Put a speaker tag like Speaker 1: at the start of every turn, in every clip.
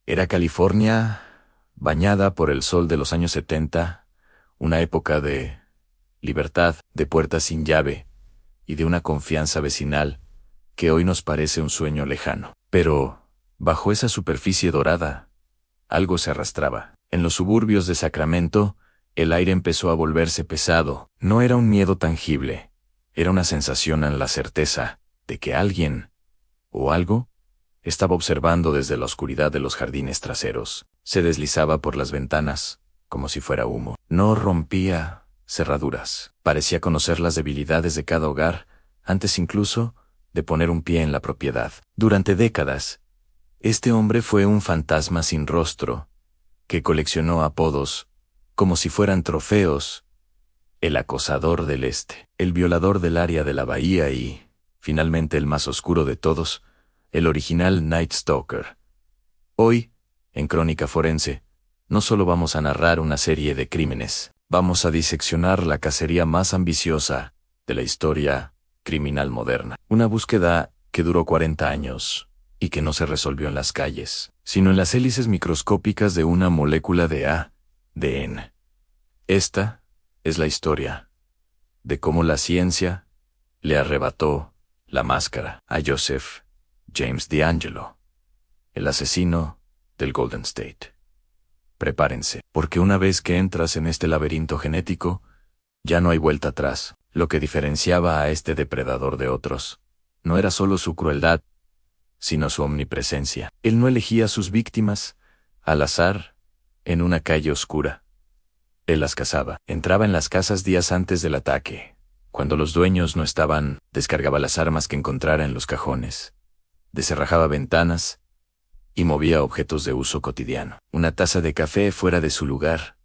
Speaker 1: Era California, bañada por el sol de los años 70, una época de libertad, de puertas sin llave y de una confianza vecinal que hoy nos parece un sueño lejano. Pero, bajo esa superficie dorada, algo se arrastraba. En los suburbios de Sacramento, el aire empezó a volverse pesado. No era un miedo tangible, era una sensación en la certeza de que alguien, o algo, estaba observando desde la oscuridad de los jardines traseros. Se deslizaba por las ventanas, como si fuera humo. No rompía cerraduras. Parecía conocer las debilidades de cada hogar, antes incluso de poner un pie en la propiedad. Durante décadas, este hombre fue un fantasma sin rostro, que coleccionó apodos, como si fueran trofeos: el acosador del este, el violador del área de la bahía y, finalmente el más oscuro de todos, el original Night Stalker. Hoy, en Crónica Forense, no solo vamos a narrar una serie de crímenes, vamos a diseccionar la cacería más ambiciosa de la historia criminal moderna. Una búsqueda que duró 40 años y que no se resolvió en las calles, sino en las hélices microscópicas de una molécula de ADN. Esta es la historia de cómo la ciencia le arrebató la máscara a Joseph James DeAngelo, el asesino del Golden State. Prepárense, porque una vez que entras en este laberinto genético, ya no hay vuelta atrás. Lo que diferenciaba a este depredador de otros no era solo su crueldad, sino su omnipresencia. Él no elegía a sus víctimas al azar en una calle oscura. Él las cazaba. Entraba en las casas días antes del ataque. Cuando los dueños no estaban, descargaba las armas que encontrara en los cajones, descerrajaba ventanas y movía objetos de uso cotidiano. Una taza de café fuera de su lugar,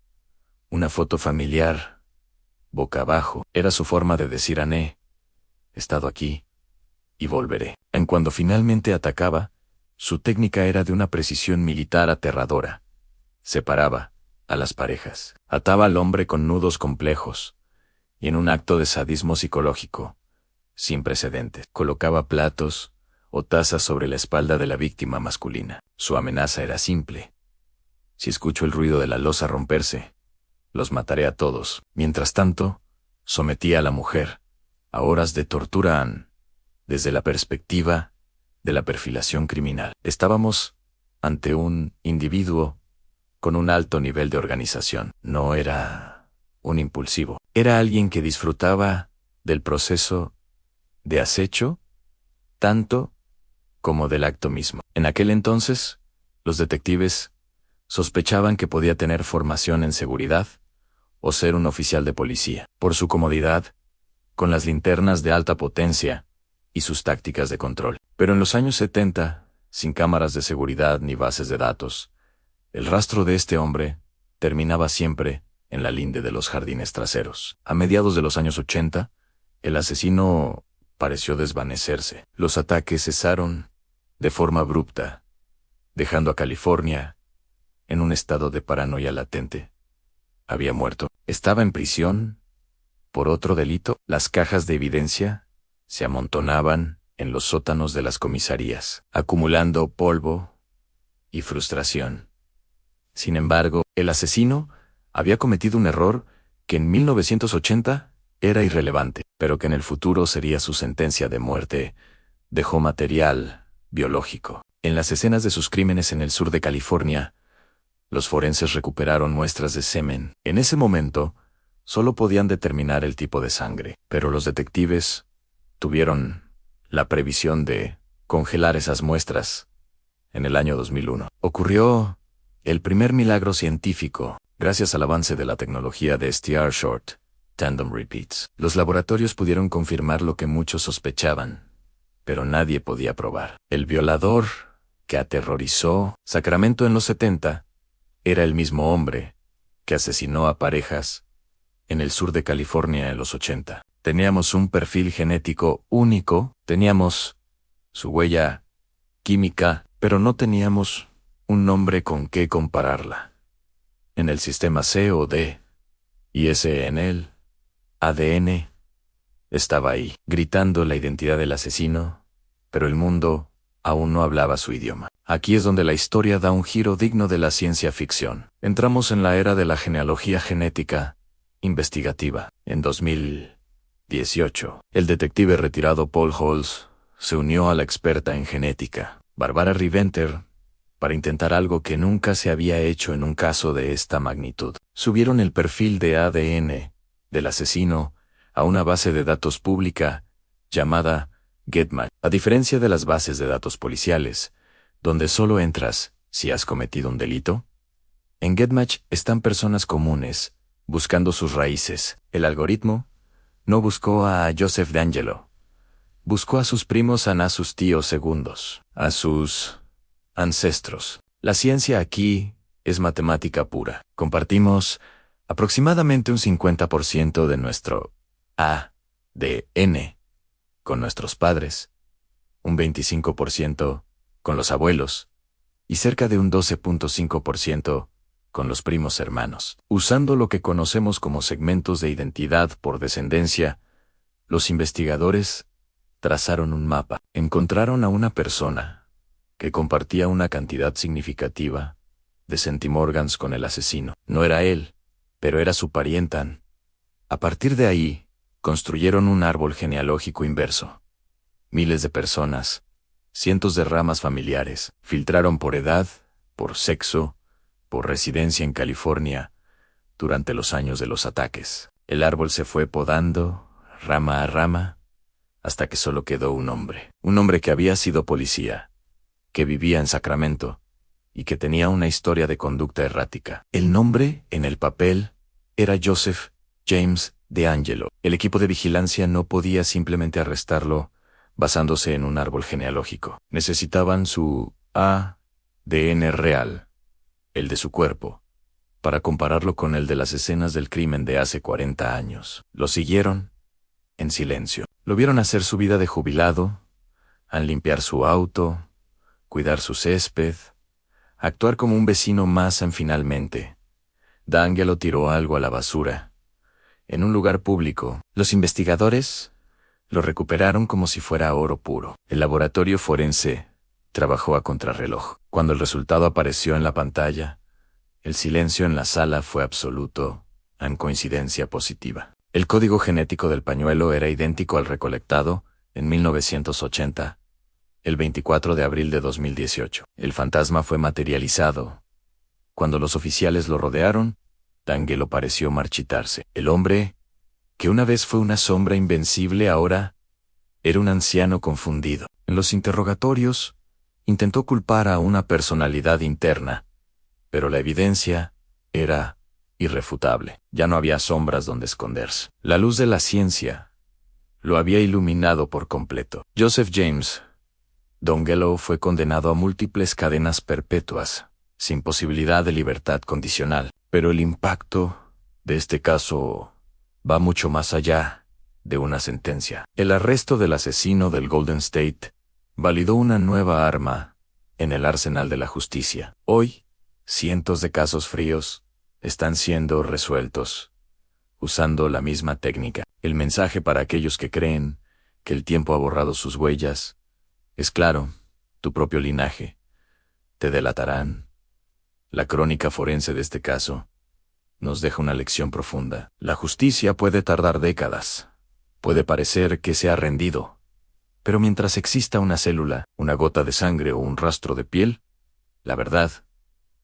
Speaker 1: una foto familiar boca abajo, era su forma de decir: he estado aquí y volveré. En cuando finalmente atacaba, su técnica era de una precisión militar aterradora. Separaba a las parejas, ataba al hombre con nudos complejos, y en un acto de sadismo psicológico sin precedentes, colocaba platos o tazas sobre la espalda de la víctima masculina. Su amenaza era simple: si escucho el ruido de la loza romperse, los mataré a todos. Mientras tanto, sometía a la mujer a horas de tortura desde la perspectiva de la perfilación criminal. Estábamos ante un individuo con un alto nivel de organización. No era un impulsivo. Era alguien que disfrutaba del proceso de acecho tanto como del acto mismo. En aquel entonces, los detectives sospechaban que podía tener formación en seguridad o ser un oficial de policía. Por su comodidad, con las linternas de alta potencia y sus tácticas de control. Pero en los años 70, sin cámaras de seguridad ni bases de datos, el rastro de este hombre terminaba siempre en la linde de los jardines traseros. A mediados de los años 80, el asesino pareció desvanecerse. Los ataques cesaron de forma abrupta, dejando a California en un estado de paranoia latente. Había muerto. Estaba en prisión por otro delito. Las cajas de evidencia se amontonaban en los sótanos de las comisarías, acumulando polvo y frustración. Sin embargo, el asesino había cometido un error que en 1980 era irrelevante, pero que en el futuro sería su sentencia de muerte. Dejó material biológico. En las escenas de sus crímenes en el sur de California, los forenses recuperaron muestras de semen. En ese momento, solo podían determinar el tipo de sangre, pero los detectives tuvieron la previsión de congelar esas muestras. En el año 2001, ocurrió el primer milagro científico, gracias al avance de la tecnología de STR Short Tandem Repeats. Los laboratorios pudieron confirmar lo que muchos sospechaban, pero nadie podía probar. El violador que aterrorizó Sacramento en los 70 era el mismo hombre que asesinó a parejas en el sur de California en los 80. Teníamos un perfil genético único, teníamos su huella química, pero no teníamos un nombre con qué compararla. En el sistema C o D, y ese en el ADN, estaba ahí, gritando la identidad del asesino, pero el mundo aún no hablaba su idioma. Aquí es donde la historia da un giro digno de la ciencia ficción. Entramos en la era de la genealogía genética investigativa. En 2018, el detective retirado Paul Holes se unió a la experta en genética, Barbara Riventer, para intentar algo que nunca se había hecho en un caso de esta magnitud. Subieron el perfil de ADN del asesino a una base de datos pública llamada GetMatch. A diferencia de las bases de datos policiales, donde solo entras si has cometido un delito, en GetMatch están personas comunes buscando sus raíces. El algoritmo no buscó a Joseph DeAngelo, buscó a sus primos, a sus tíos segundos, a sus ancestros. La ciencia aquí es matemática pura. Compartimos aproximadamente un 50% de nuestro ADN con nuestros padres, un 25% con los abuelos y cerca de un 12.5% con los primos hermanos. Usando lo que conocemos como segmentos de identidad por descendencia, los investigadores trazaron un mapa. Encontraron a una persona que compartía una cantidad significativa de centimorgans con el asesino. No era él, pero era su parienta. A partir de ahí, construyeron un árbol genealógico inverso. Miles de personas, cientos de ramas familiares, filtraron por edad, por sexo, por residencia en California, durante los años de los ataques. El árbol se fue podando, rama a rama, hasta que solo quedó un hombre que había sido policía, que vivía en Sacramento, y que tenía una historia de conducta errática. El nombre, en el papel, era Joseph James DeAngelo. El equipo de vigilancia no podía simplemente arrestarlo basándose en un árbol genealógico. Necesitaban su ADN real, el de su cuerpo, para compararlo con el de las escenas del crimen de hace 40 años. Lo siguieron en silencio. Lo vieron hacer su vida de jubilado, al limpiar su auto, cuidar su césped, actuar como un vecino más. Finalmente, DeAngelo tiró algo a la basura. En un lugar público, los investigadores lo recuperaron como si fuera oro puro. El laboratorio forense trabajó a contrarreloj. Cuando el resultado apareció en la pantalla, el silencio en la sala fue absoluto, en coincidencia positiva. El código genético del pañuelo era idéntico al recolectado en 1980, el 24 de abril de 2018. El fantasma fue materializado. Cuando los oficiales lo rodearon, DeAngelo pareció marchitarse. El hombre, que una vez fue una sombra invencible, ahora era un anciano confundido. En los interrogatorios, intentó culpar a una personalidad interna, pero la evidencia era irrefutable. Ya no había sombras donde esconderse. La luz de la ciencia lo había iluminado por completo. Joseph James DeAngelo fue condenado a múltiples cadenas perpetuas, sin posibilidad de libertad condicional. Pero el impacto de este caso va mucho más allá de una sentencia. El arresto del asesino del Golden State validó una nueva arma en el arsenal de la justicia. Hoy, cientos de casos fríos están siendo resueltos usando la misma técnica. El mensaje para aquellos que creen que el tiempo ha borrado sus huellas es claro: tu propio linaje te delatarán. La crónica forense de este caso nos deja una lección profunda. La justicia puede tardar décadas. Puede parecer que se ha rendido. Pero mientras exista una célula, una gota de sangre o un rastro de piel, la verdad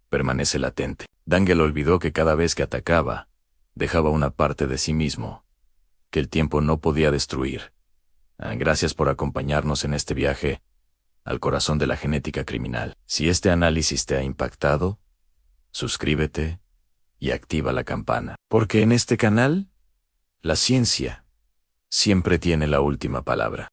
Speaker 1: permanece latente. DeAngelo olvidó que cada vez que atacaba, dejaba una parte de sí mismo, que el tiempo no podía destruir. Gracias por acompañarnos en este viaje al corazón de la genética criminal. Si este análisis te ha impactado, suscríbete y activa la campana, porque en este canal, la ciencia siempre tiene la última palabra.